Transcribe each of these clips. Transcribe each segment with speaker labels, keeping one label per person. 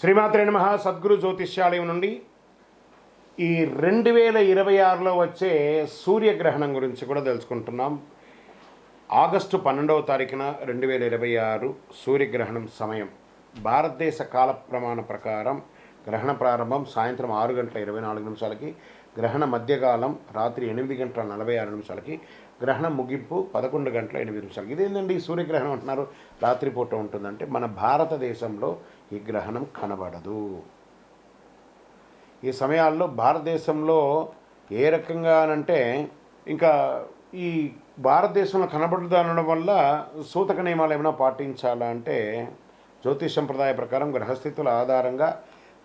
Speaker 1: శ్రీమాత్రే నమః. సద్గురు జ్యోతిష్యాలయం నుండి ఈ 2026లో వచ్చే సూర్యగ్రహణం గురించి కూడా తెలుసుకుంటున్నాం. ఆగస్టు 12వ తారీఖున 2026 సూర్యగ్రహణం సమయం. భారతదేశ కాల ప్రమాణ ప్రకారం గ్రహణ ప్రారంభం సాయంత్రం 6:24 గ్రహణ మధ్యకాలం రాత్రి 8:46 గ్రహణం ముగింపు 11:08. ఇదేంటండి సూర్యగ్రహణం అంటున్నారు, రాత్రిపూట ఉంటుందంటే మన భారతదేశంలో ఈ గ్రహణం కనబడదు. ఈ సమయాల్లో భారతదేశంలో ఏ రకంగానంటే ఇంకా ఈ భారతదేశంలో కనబడదు అనడం వల్ల సూతక నియమాలు ఏమైనా పాటించాలా అంటే జ్యోతిష్ సంప్రదాయ ప్రకారం గ్రహస్థితుల ఆధారంగా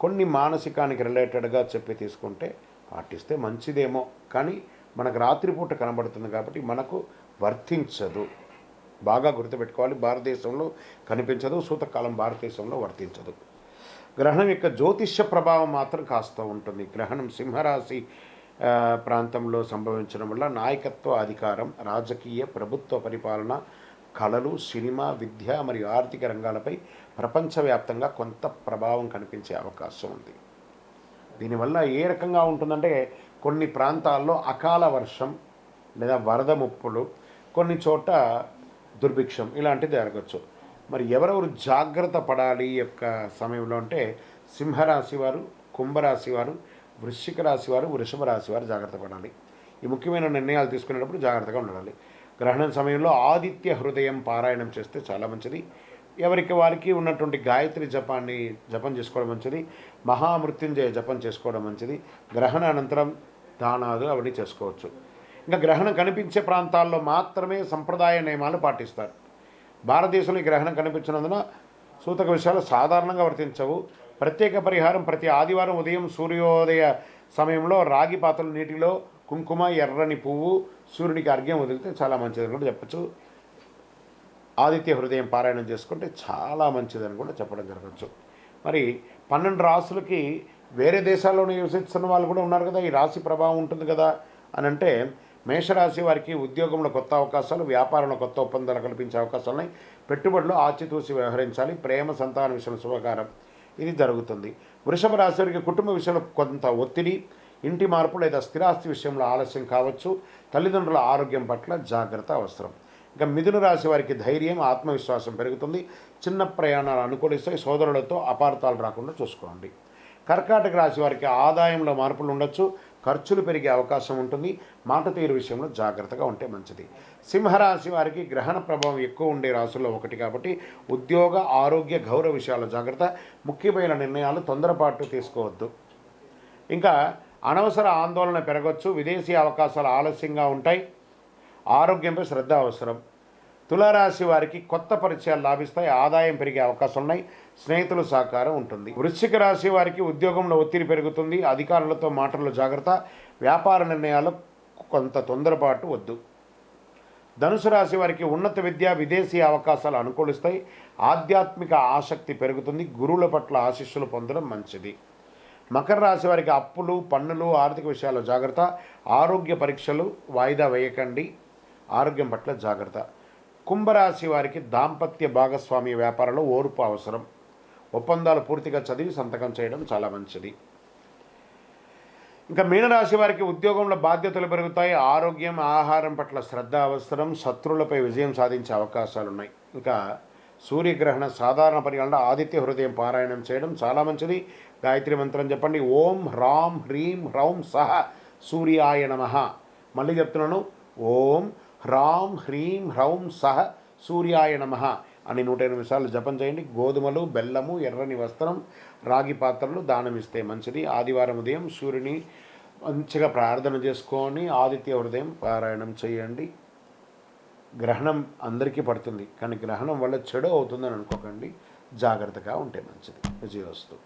Speaker 1: కొన్ని మానసికానికి రిలేటెడ్గా చెప్పి తీసుకుంటే పాటిస్తే మంచిదేమో, కానీ మనకు రాత్రిపూట కనబడుతుంది కాబట్టి మనకు వర్తించదు. బాగా గుర్తుపెట్టుకోవాలి, భారతదేశంలో కనిపించదు, సూతకాలం భారతదేశంలో వర్తించదు. గ్రహణం యొక్క జ్యోతిష్య ప్రభావం మాత్రం కాస్త ఉంటుంది. గ్రహణం సింహరాశి ప్రాంతంలో సంభవించడం వల్ల నాయకత్వ అధికారం, రాజకీయ ప్రభుత్వ పరిపాలన, కళలు, సినిమా, విద్య మరియు ఆర్థిక రంగాలపై ప్రపంచవ్యాప్తంగా కొంత ప్రభావం కనిపించే అవకాశం ఉంది. దీనివల్ల ఏ రకంగా ఉంటుందంటే కొన్ని ప్రాంతాల్లో అకాల వర్షం లేదా వరద ముప్పులు, కొన్ని చోట దుర్భిక్షం ఇలాంటిది జరగచ్చు. మరి ఎవరెవరు జాగ్రత్త పడాలి యొక్క సమయంలో అంటే సింహరాశి వారు, కుంభరాశి వారు, వృశ్చిక రాశి వారు, వృషభ రాశి వారు జాగ్రత్త పడాలి. ఈ ముఖ్యమైన నిర్ణయాలు తీసుకునేటప్పుడు జాగ్రత్తగా ఉండాలి. గ్రహణం సమయంలో ఆదిత్య హృదయం పారాయణం చేస్తే చాలా మంచిది. ఎవరికి వారికి ఉన్నటువంటి గాయత్రి జపం చేసుకోవడం మంచిది. మహామృత్యుంజయ జపం చేసుకోవడం మంచిది. గ్రహణ అనంతరం దానాలు అవన్నీ చేసుకోవచ్చు. ఇంకా గ్రహణం కనిపించే ప్రాంతాల్లో మాత్రమే సంప్రదాయ నియమాలు పాటిస్తారు. భారతదేశంలో ఈ గ్రహణం కనిపించినందున సూతక విషయాలు సాధారణంగా వర్తించవు. ప్రత్యేక పరిహారం ప్రతి ఆదివారం ఉదయం సూర్యోదయ సమయంలో రాగి పాత్రల నీటిలో కుంకుమ, ఎర్రని పువ్వు, సూర్యుడికి అర్ఘ్యం వదిలితే చాలా మంచిదని కూడా చెప్పచ్చు. ఆదిత్య హృదయం పారాయణం చేసుకుంటే చాలా మంచిదని కూడా చెప్పడం జరగచ్చు. మరి 12 రాసులకి వేరే దేశాల్లో నివసిస్తున్న వాళ్ళు కూడా ఉన్నారు కదా, ఈ రాశి ప్రభావం ఉంటుంది కదా అని అంటే మేషరాశి వారికి ఉద్యోగంలో కొత్త అవకాశాలు, వ్యాపారంలో కొత్త ఒప్పందాలు కల్పించే అవకాశాలున్నాయి. పెట్టుబడులు ఆచితూసి వ్యవహరించాలి. ప్రేమ, సంతాన విషయంలో శుభకారం ఇది జరుగుతుంది. వృషభ రాశి వారికి కుటుంబ విషయంలో కొంత ఒత్తిడి, ఇంటి మార్పు లేదా స్థిరాస్తి విషయంలో ఆలస్యం కావచ్చు. తల్లిదండ్రుల ఆరోగ్యం పట్ల జాగ్రత్త అవసరం. ఇంకా మిథున రాశి వారికి ధైర్యం, ఆత్మవిశ్వాసం పెరుగుతుంది. చిన్న ప్రయాణాలు అనుకూలిస్తాయి. సోదరులతో అపార్థాలు రాకుండా చూసుకోండి. కర్కాటక రాశి వారికి ఆదాయంలో మార్పులు ఉండొచ్చు, ఖర్చులు పెరిగే అవకాశం ఉంటుంది. మాట తీరు విషయంలో జాగ్రత్తగా ఉంటే మంచిది. సింహరాశి వారికి గ్రహణ ప్రభావం ఎక్కువ ఉండే రాశుల్లో ఒకటి కాబట్టి ఉద్యోగ, ఆరోగ్య, గౌరవ విషయాల్లో జాగ్రత్త. ముఖ్యమైన నిర్ణయాలు తొందరపాటు తీసుకోవద్దు. ఇంకా అనవసర ఆందోళన పెరగవచ్చు. విదేశీ అవకాశాలు ఆలస్యంగా ఉంటాయి. ఆరోగ్యంపై శ్రద్ధ అవసరం. తులారాశి వారికి కొత్త పరిచయాలు లాభిస్తాయి. ఆదాయం పెరిగే అవకాశం ఉన్నాయి. స్నేహితుల సహకారం ఉంటుంది. వృశ్చిక రాశి వారికి ఉద్యోగంలో ఒత్తిడి పెరుగుతుంది. అధికారులతో మాటల్లో జాగ్రత్త. వ్యాపార నిర్ణయాలు కొంత తొందరపాటు వద్దు. ధనుసు రాశి వారికి ఉన్నత విద్య, విదేశీ అవకాశాలు అనుకూలిస్తాయి. ఆధ్యాత్మిక ఆసక్తి పెరుగుతుంది. గురువుల పట్ల ఆశీస్సులు పొందడం మంచిది. మకర రాశి వారికి అప్పులు, పన్నులు, ఆర్థిక విషయాల్లో జాగ్రత్త. ఆరోగ్య పరీక్షలు వాయిదా వేయకండి. ఆరోగ్యం పట్ల జాగ్రత్త. కుంభరాశి వారికి దాంపత్య భాగస్వామ్య వ్యాపారంలో ఓర్పు అవసరం. ఒప్పందాలు పూర్తిగా చదివి సంతకం చేయడం చాలా మంచిది. ఇంకా మీనరాశి వారికి ఉద్యోగంలో బాధ్యతలు పెరుగుతాయి. ఆరోగ్యం, ఆహారం పట్ల శ్రద్ధ అవసరం. శత్రువులపై విజయం సాధించే అవకాశాలు ఉన్నాయి. ఇంకా సూర్యగ్రహణ సాధారణ పరిగణన ఆదిత్య హృదయం పారాయణం చేయడం చాలా మంచిది. గాయత్రి మంత్రం చెప్పండి. ఓం హ్రాం హ్రీం హ్రౌం సహ సూర్యాయ నమః. మళ్ళీ చెప్తున్నాను, ఓం హ్రాం హ్రీం హ్రౌం సహ సూర్యాయ నమః అని 108 సార్లు జపం చేయండి. గోధుమలు, బెల్లము, ఎర్రని వస్త్రం, రాగి పాత్రలు దానం ఇస్తే మంచిది. ఆదివారం ఉదయం సూర్యుని మంచిగా ప్రార్థన చేసుకొని ఆదిత్య హృదయం పారాయణం చేయండి. గ్రహణం అందరికీ పడుతుంది, కానీ గ్రహణం వల్ల చెడు అవుతుందని అనుకోకండి. జాగ్రత్తగా ఉంటే మంచిది. విజయోస్తు.